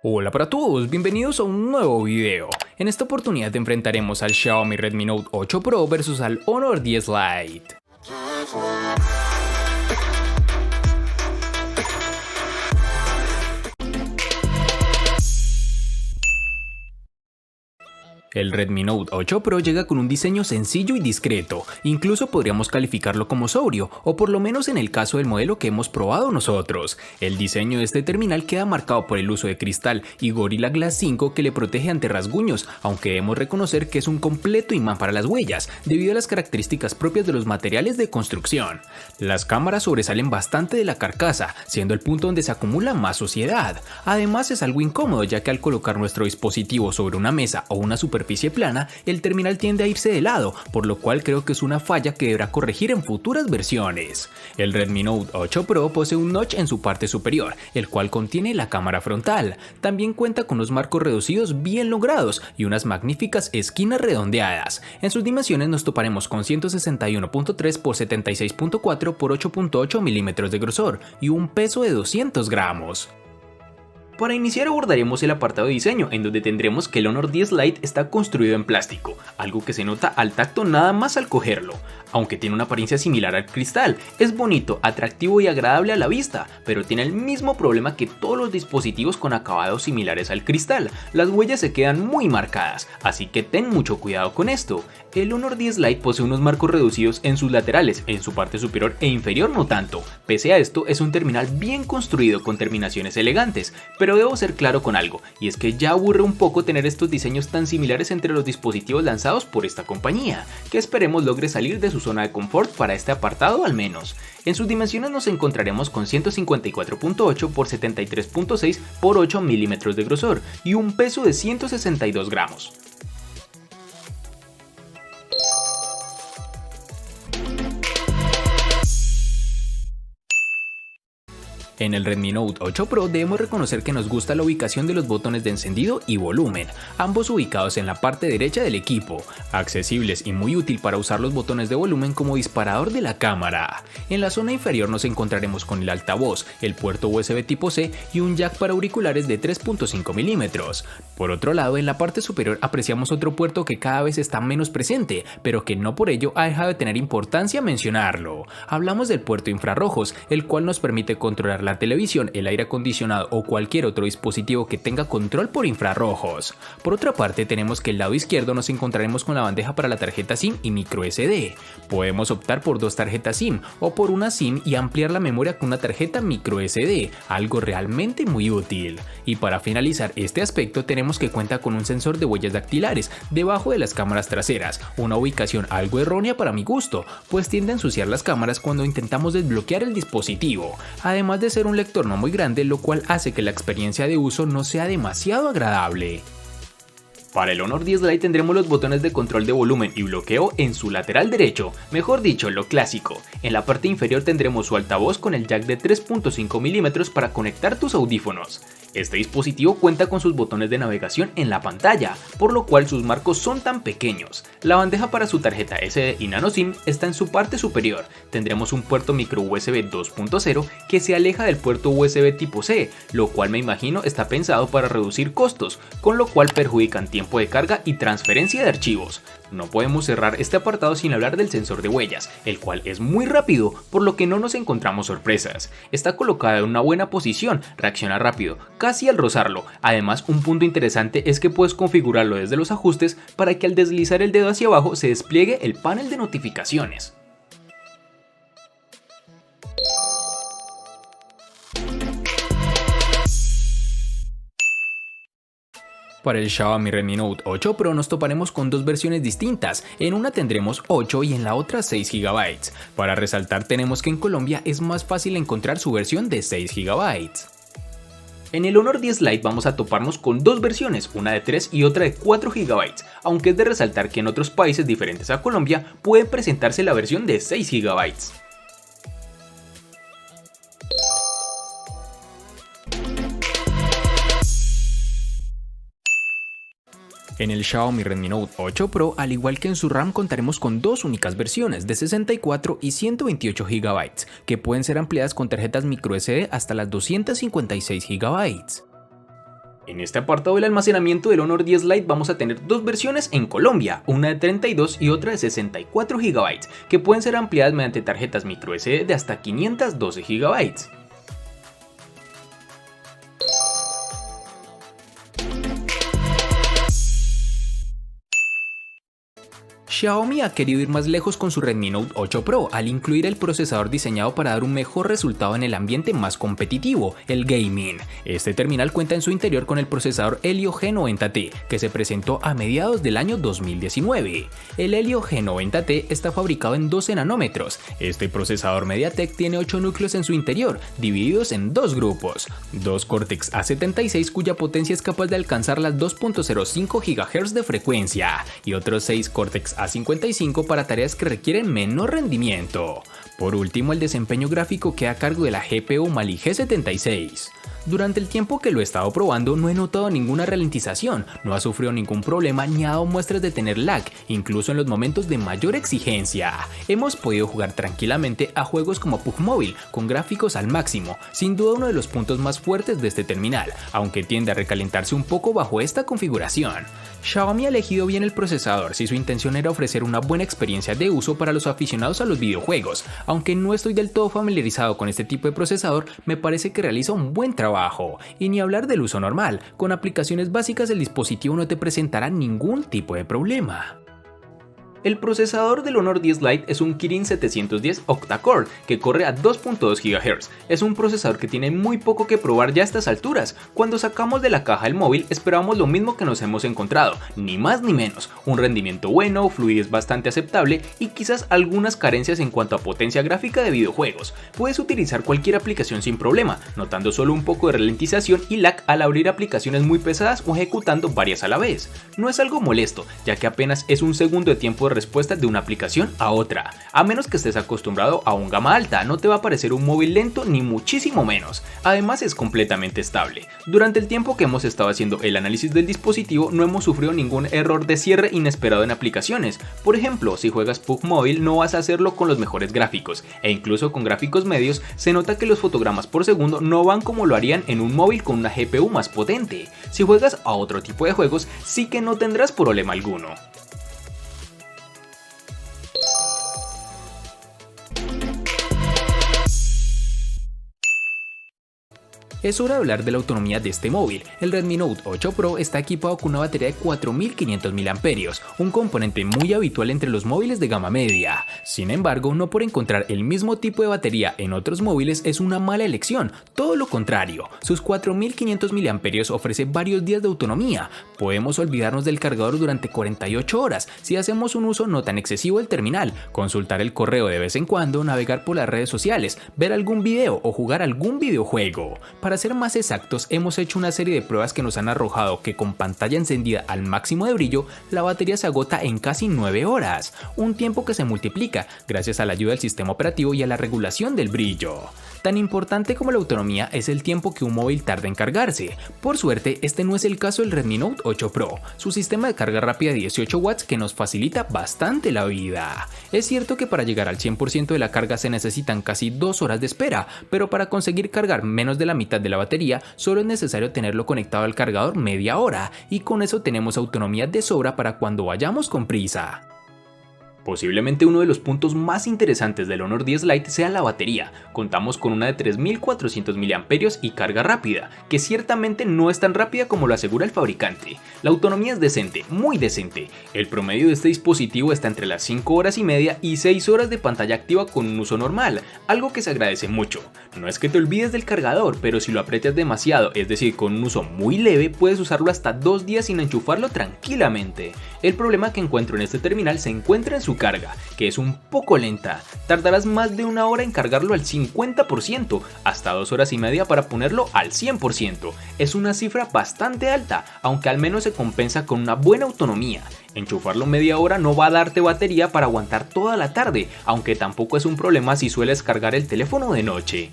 Hola para todos, bienvenidos a un nuevo video. En esta oportunidad enfrentaremos al Xiaomi Redmi Note 8 Pro versus al Honor 10 Lite. El Redmi Note 8 Pro llega con un diseño sencillo y discreto, incluso podríamos calificarlo como sobrio, o por lo menos en el caso del modelo que hemos probado nosotros. El diseño de este terminal queda marcado por el uso de cristal y Gorilla Glass 5 que le protege ante rasguños, aunque debemos reconocer que es un completo imán para las huellas, debido a las características propias de los materiales de construcción. Las cámaras sobresalen bastante de la carcasa, siendo el punto donde se acumula más suciedad. Además es algo incómodo, ya que al colocar nuestro dispositivo sobre una mesa o una superficie plana, el terminal tiende a irse de lado, por lo cual creo que es una falla que deberá corregir en futuras versiones. El Redmi Note 8 Pro posee un notch en su parte superior, el cual contiene la cámara frontal. También cuenta con unos marcos reducidos bien logrados y unas magníficas esquinas redondeadas. En sus dimensiones nos toparemos con 161.3 x 76.4 x 8.8 milímetros de grosor y un peso de 200 gramos. Para iniciar abordaremos el apartado de diseño, en donde tendremos que el Honor 10 Lite está construido en plástico, algo que se nota al tacto nada más al cogerlo. Aunque tiene una apariencia similar al cristal, es bonito, atractivo y agradable a la vista, pero tiene el mismo problema que todos los dispositivos con acabados similares al cristal: las huellas se quedan muy marcadas, así que ten mucho cuidado con esto. El Honor 10 Lite posee unos marcos reducidos en sus laterales, en su parte superior e inferior no tanto. Pese a esto, es un terminal bien construido con terminaciones elegantes, pero debo ser claro con algo, y es que ya aburre un poco tener estos diseños tan similares entre los dispositivos lanzados por esta compañía, que esperemos logre salir de su zona de confort para este apartado al menos. En sus dimensiones nos encontraremos con 154.8 x 73.6 x 8 milímetros de grosor y un peso de 162 gramos. En el Redmi Note 8 Pro debemos reconocer que nos gusta la ubicación de los botones de encendido y volumen, ambos ubicados en la parte derecha del equipo, accesibles y muy útil para usar los botones de volumen como disparador de la cámara. En la zona inferior nos encontraremos con el altavoz, el puerto USB tipo C y un jack para auriculares de 3.5 milímetros. Por otro lado, en la parte superior apreciamos otro puerto que cada vez está menos presente, pero que no por ello ha dejado de tener importancia mencionarlo. Hablamos del puerto infrarrojos, el cual nos permite controlar la televisión, el aire acondicionado o cualquier otro dispositivo que tenga control por infrarrojos. Por otra parte, tenemos que el lado izquierdo nos encontraremos con la bandeja para la tarjeta SIM y micro SD. Podemos optar por dos tarjetas SIM o por una SIM y ampliar la memoria con una tarjeta micro SD, algo realmente muy útil. Y para finalizar este aspecto, tenemos que cuenta con un sensor de huellas dactilares debajo de las cámaras traseras, una ubicación algo errónea para mi gusto, pues tiende a ensuciar las cámaras cuando intentamos desbloquear el dispositivo, además de ser un lector no muy grande, lo cual hace que la experiencia de uso no sea demasiado agradable. Para el Honor 10 Lite tendremos los botones de control de volumen y bloqueo en su lateral derecho, mejor dicho, lo clásico. En la parte inferior tendremos su altavoz con el jack de 3.5 milímetros para conectar tus audífonos. Este dispositivo cuenta con sus botones de navegación en la pantalla, por lo cual sus marcos son tan pequeños. La bandeja para su tarjeta SD y nano SIM está en su parte superior. Tendremos un puerto micro USB 2.0 que se aleja del puerto USB tipo C, lo cual me imagino está pensado para reducir costos, con lo cual perjudican tiempo de carga y transferencia de archivos. No podemos cerrar este apartado sin hablar del sensor de huellas, el cual es muy rápido, por lo que no nos encontramos sorpresas. Está colocada en una buena posición, reacciona rápido, casi al rozarlo. Además, un punto interesante es que puedes configurarlo desde los ajustes para que al deslizar el dedo hacia abajo se despliegue el panel de notificaciones. Para el Xiaomi Redmi Note 8 Pro nos toparemos con dos versiones distintas, en una tendremos 8 y en la otra 6 GB. Para resaltar tenemos que en Colombia es más fácil encontrar su versión de 6 GB. En el Honor 10 Lite vamos a toparnos con dos versiones, una de 3 y otra de 4 GB, aunque es de resaltar que en otros países diferentes a Colombia puede presentarse la versión de 6 GB. En el Xiaomi Redmi Note 8 Pro, al igual que en su RAM, contaremos con dos únicas versiones de 64 y 128 GB, que pueden ser ampliadas con tarjetas microSD hasta las 256 GB. En este apartado del almacenamiento del Honor 10 Lite vamos a tener dos versiones en Colombia, una de 32 y otra de 64 GB, que pueden ser ampliadas mediante tarjetas microSD de hasta 512 GB. Xiaomi ha querido ir más lejos con su Redmi Note 8 Pro al incluir el procesador diseñado para dar un mejor resultado en el ambiente más competitivo, el gaming. Este terminal cuenta en su interior con el procesador Helio G90T, que se presentó a mediados del año 2019. El Helio G90T está fabricado en 12 nanómetros. Este procesador MediaTek tiene 8 núcleos en su interior, divididos en dos grupos. Dos Cortex A76 cuya potencia es capaz de alcanzar las 2.05 GHz de frecuencia y otros 6 Cortex A55 para tareas que requieren menor rendimiento. Por último, el desempeño gráfico queda a cargo de la GPU Mali G76. Durante el tiempo que lo he estado probando no he notado ninguna ralentización, no ha sufrido ningún problema ni ha dado muestras de tener lag, incluso en los momentos de mayor exigencia. Hemos podido jugar tranquilamente a juegos como PUBG Mobile, con gráficos al máximo, sin duda uno de los puntos más fuertes de este terminal, aunque tiende a recalentarse un poco bajo esta configuración. Xiaomi ha elegido bien el procesador si su intención era ofrecer una buena experiencia de uso para los aficionados a los videojuegos. Aunque no estoy del todo familiarizado con este tipo de procesador, me parece que realiza un buen trabajo. Y ni hablar del uso normal, con aplicaciones básicas el dispositivo no te presentará ningún tipo de problema. El procesador del Honor 10 Lite es un Kirin 710 octa-core que corre a 2.2 GHz. Es un procesador que tiene muy poco que probar ya a estas alturas. Cuando sacamos de la caja el móvil esperábamos lo mismo que nos hemos encontrado, ni más ni menos. Un rendimiento bueno, fluidez bastante aceptable y quizás algunas carencias en cuanto a potencia gráfica de videojuegos. Puedes utilizar cualquier aplicación sin problema, notando solo un poco de ralentización y lag al abrir aplicaciones muy pesadas o ejecutando varias a la vez. No es algo molesto, ya que apenas es un segundo de tiempo de respuesta de una aplicación a otra. A menos que estés acostumbrado a un gama alta, no te va a parecer un móvil lento ni muchísimo menos. Además es completamente estable. Durante el tiempo que hemos estado haciendo el análisis del dispositivo no hemos sufrido ningún error de cierre inesperado en aplicaciones. Por ejemplo, si juegas PUBG Mobile no vas a hacerlo con los mejores gráficos, e incluso con gráficos medios se nota que los fotogramas por segundo no van como lo harían en un móvil con una GPU más potente. Si juegas a otro tipo de juegos sí que no tendrás problema alguno. Es hora de hablar de la autonomía de este móvil. El Redmi Note 8 Pro está equipado con una batería de 4500 mAh, un componente muy habitual entre los móviles de gama media. Sin embargo, no por encontrar el mismo tipo de batería en otros móviles es una mala elección, todo lo contrario. Sus 4500 mAh ofrece varios días de autonomía. Podemos olvidarnos del cargador durante 48 horas si hacemos un uso no tan excesivo del terminal, consultar el correo de vez en cuando, navegar por las redes sociales, ver algún video o jugar algún videojuego. Para ser más exactos, hemos hecho una serie de pruebas que nos han arrojado que con pantalla encendida al máximo de brillo, la batería se agota en casi 9 horas, un tiempo que se multiplica gracias a la ayuda del sistema operativo y a la regulación del brillo. Tan importante como la autonomía es el tiempo que un móvil tarda en cargarse. Por suerte, este no es el caso del Redmi Note 8 Pro, su sistema de carga rápida de 18 watts que nos facilita bastante la vida. Es cierto que para llegar al 100% de la carga se necesitan casi 2 horas de espera, pero para conseguir cargar menos de la mitad de la batería solo es necesario tenerlo conectado al cargador media hora y con eso tenemos autonomía de sobra para cuando vayamos con prisa. Posiblemente uno de los puntos más interesantes del Honor 10 Lite sea la batería. Contamos con una de 3400 mAh y carga rápida, que ciertamente no es tan rápida como lo asegura el fabricante. La autonomía es decente, muy decente. El promedio de este dispositivo está entre las 5 horas y media y 6 horas de pantalla activa con un uso normal, algo que se agradece mucho. No es que te olvides del cargador, pero si lo aprietas demasiado, es decir, con un uso muy leve, puedes usarlo hasta 2 días sin enchufarlo tranquilamente. El problema que encuentro en este terminal se encuentra en su carga, que es un poco lenta. Tardarás más de una hora en cargarlo al 50%, hasta 2 horas y media para ponerlo al 100%. Es una cifra bastante alta, aunque al menos se compensa con una buena autonomía. Enchufarlo media hora no va a darte batería para aguantar toda la tarde, aunque tampoco es un problema si sueles cargar el teléfono de noche.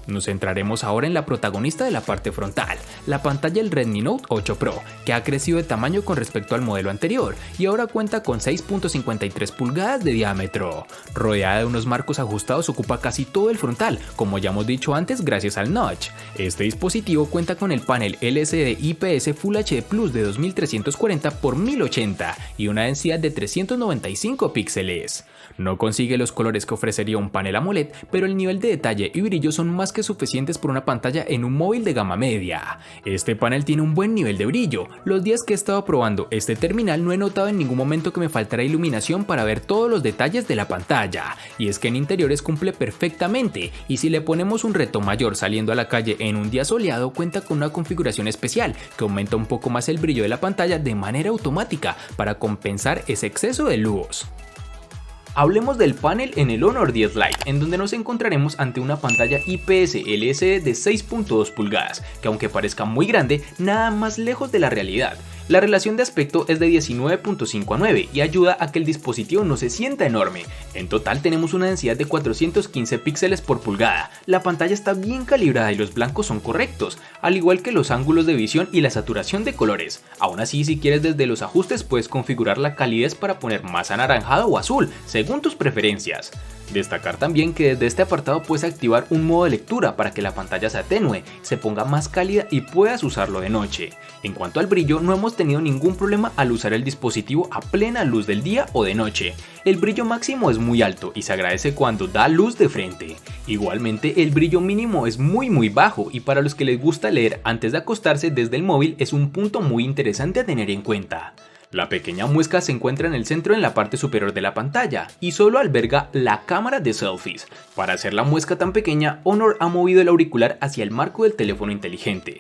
Nos centraremos ahora en la protagonista de la parte frontal, la pantalla del Redmi Note 8 Pro, que ha crecido de tamaño con respecto al modelo anterior y ahora cuenta con 6.53 pulgadas de diámetro. Rodeada de unos marcos ajustados ocupa casi todo el frontal, como ya hemos dicho antes gracias al notch. Este dispositivo cuenta con el panel LCD IPS Full HD Plus de 2340 x 1080 y una densidad de 395 píxeles. No consigue los colores que ofrecería un panel AMOLED, pero el nivel de detalle y brillo son más que suficientes por una pantalla en un móvil de gama media. Este panel tiene un buen nivel de brillo. Los días que he estado probando este terminal no he notado en ningún momento que me faltara iluminación para ver todos los detalles de la pantalla, y es que en interiores cumple perfectamente, y si le ponemos un reto mayor saliendo a la calle en un día soleado, cuenta con una configuración especial que aumenta un poco más el brillo de la pantalla de manera automática para compensar ese exceso de luz. Hablemos del panel en el Honor 10 Lite, en donde nos encontraremos ante una pantalla IPS LCD de 6.2 pulgadas, que aunque parezca muy grande, nada más lejos de la realidad. La relación de aspecto es de 19.5 a 9 y ayuda a que el dispositivo no se sienta enorme. En total tenemos una densidad de 415 píxeles por pulgada. La pantalla está bien calibrada y los blancos son correctos, al igual que los ángulos de visión y la saturación de colores. Aún así, si quieres desde los ajustes puedes configurar la calidez para poner más anaranjado o azul, según tus preferencias. Destacar también que desde este apartado puedes activar un modo de lectura para que la pantalla se atenúe, se ponga más cálida y puedas usarlo de noche. En cuanto al brillo, no hemos tenido ningún problema al usar el dispositivo a plena luz del día o de noche. El brillo máximo es muy alto y se agradece cuando da luz de frente. Igualmente, el brillo mínimo es muy bajo, y para los que les gusta leer antes de acostarse desde el móvil es un punto muy interesante a tener en cuenta. La pequeña muesca se encuentra en el centro en la parte superior de la pantalla y solo alberga la cámara de selfies. Para hacer la muesca tan pequeña, Honor ha movido el auricular hacia el marco del teléfono inteligente.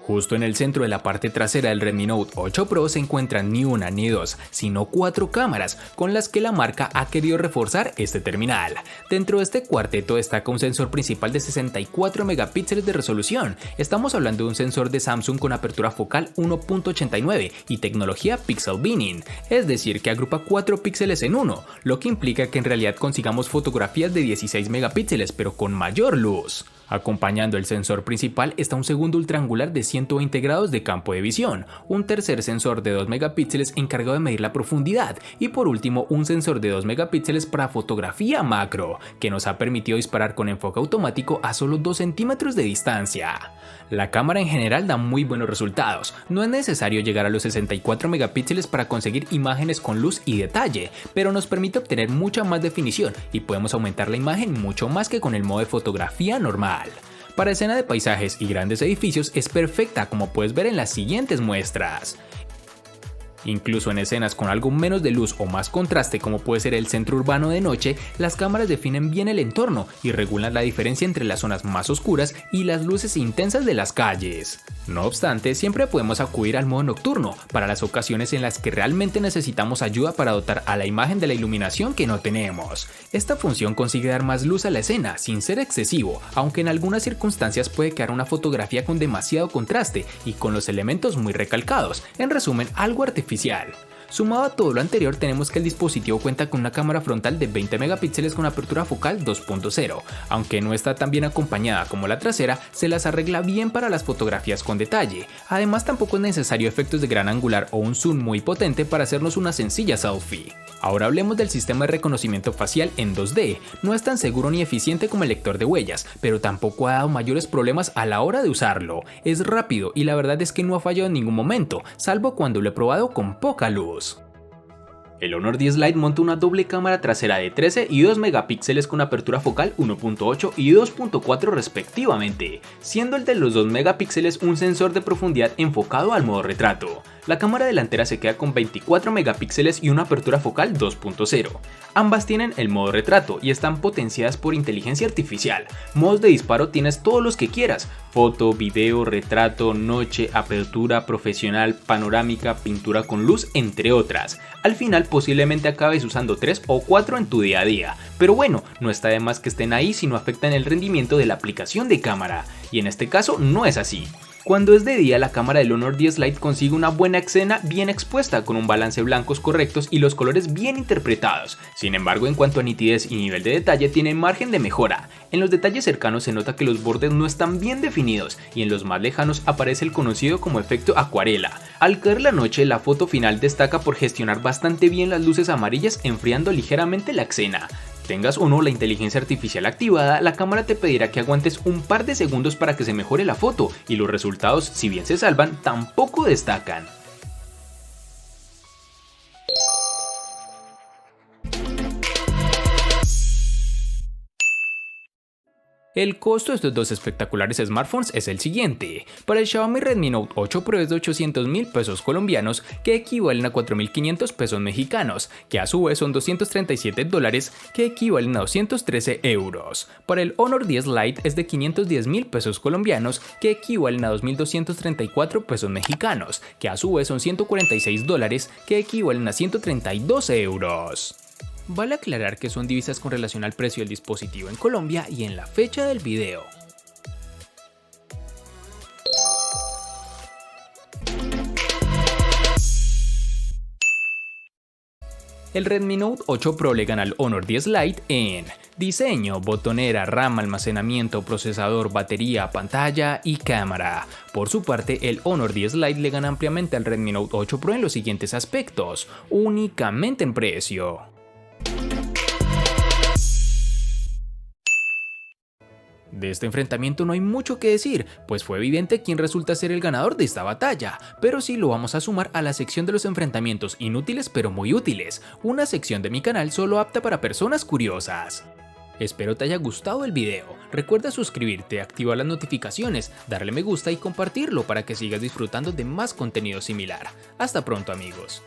Justo en el centro de la parte trasera del Redmi Note 8 Pro se encuentran ni una ni dos, sino 4 cámaras con las que la marca ha querido reforzar este terminal. Dentro de este cuarteto destaca un sensor principal de 64 megapíxeles de resolución. Estamos hablando de un sensor de Samsung con apertura focal 1.89 y tecnología Pixel Binning, es decir que agrupa 4 píxeles en uno, lo que implica que en realidad consigamos fotografías de 16 megapíxeles pero con mayor luz. Acompañando el sensor principal está un segundo ultraangular de 120 grados de campo de visión, un tercer sensor de 2 megapíxeles encargado de medir la profundidad y por último un sensor de 2 megapíxeles para fotografía macro, que nos ha permitido disparar con enfoque automático a solo 2 centímetros de distancia. La cámara en general da muy buenos resultados, no es necesario llegar a los 64 megapíxeles para conseguir imágenes con luz y detalle, pero nos permite obtener mucha más definición y podemos aumentar la imagen mucho más que con el modo de fotografía normal. Para escena de paisajes y grandes edificios es perfecta, como puedes ver en las siguientes muestras. Incluso en escenas con algo menos de luz o más contraste, como puede ser el centro urbano de noche, las cámaras definen bien el entorno y regulan la diferencia entre las zonas más oscuras y las luces intensas de las calles. No obstante, siempre podemos acudir al modo nocturno para las ocasiones en las que realmente necesitamos ayuda para dotar a la imagen de la iluminación que no tenemos. Esta función consigue dar más luz a la escena sin ser excesivo, aunque en algunas circunstancias puede quedar una fotografía con demasiado contraste y con los elementos muy recalcados, en resumen algo artificial. Sumado a todo lo anterior, tenemos que el dispositivo cuenta con una cámara frontal de 20 megapíxeles con apertura focal 2.0, aunque no está tan bien acompañada como la trasera, se las arregla bien para las fotografías con detalle. Además, tampoco es necesario efectos de gran angular o un zoom muy potente para hacernos una sencilla selfie. Ahora hablemos del sistema de reconocimiento facial en 2D. No es tan seguro ni eficiente como el lector de huellas, pero tampoco ha dado mayores problemas a la hora de usarlo. Es rápido y la verdad es que no ha fallado en ningún momento, salvo cuando lo he probado con poca luz. El Honor 10 Lite monta una doble cámara trasera de 13 y 2 megapíxeles con apertura focal 1.8 y 2.4 respectivamente, siendo el de los 2 megapíxeles un sensor de profundidad enfocado al modo retrato. La cámara delantera se queda con 24 megapíxeles y una apertura focal 2.0. Ambas tienen el modo retrato y están potenciadas por inteligencia artificial. Modos de disparo tienes todos los que quieras: foto, video, retrato, noche, apertura, profesional, panorámica, pintura con luz, entre otras. Al final posiblemente acabes usando 3 o 4 en tu día a día, pero bueno, no está de más que estén ahí si no afectan el rendimiento de la aplicación de cámara, y en este caso no es así. Cuando es de día, la cámara del Honor 10 Lite consigue una buena escena bien expuesta con un balance blancos correctos y los colores bien interpretados. Sin embargo, en cuanto a nitidez y nivel de detalle tiene margen de mejora. En los detalles cercanos se nota que los bordes no están bien definidos y en los más lejanos aparece el conocido como efecto acuarela. Al caer la noche, la foto final destaca por gestionar bastante bien las luces amarillas, enfriando ligeramente la escena. Tengas o no la inteligencia artificial activada, la cámara te pedirá que aguantes un par de segundos para que se mejore la foto y los resultados, si bien se salvan, tampoco destacan. El costo de estos dos espectaculares smartphones es el siguiente. Para el Xiaomi Redmi Note 8 Pro es de 800.000 pesos colombianos, que equivalen a 4.500 pesos mexicanos, que a su vez son $237, que equivalen a 213 euros. Para el Honor 10 Lite es de 510.000 pesos colombianos, que equivalen a 2.234 pesos mexicanos, que a su vez son $146, que equivalen a 132 euros. Vale aclarar que son divisas con relación al precio del dispositivo en Colombia y en la fecha del video. El Redmi Note 8 Pro le gana al Honor 10 Lite en diseño, botonera, RAM, almacenamiento, procesador, batería, pantalla y cámara. Por su parte, el Honor 10 Lite le gana ampliamente al Redmi Note 8 Pro en los siguientes aspectos, únicamente en precio. De este enfrentamiento no hay mucho que decir, pues fue evidente quién resulta ser el ganador de esta batalla, pero sí lo vamos a sumar a la sección de los enfrentamientos inútiles pero muy útiles, una sección de mi canal solo apta para personas curiosas. Espero te haya gustado el video, recuerda suscribirte, activar las notificaciones, darle me gusta y compartirlo para que sigas disfrutando de más contenido similar. Hasta pronto amigos.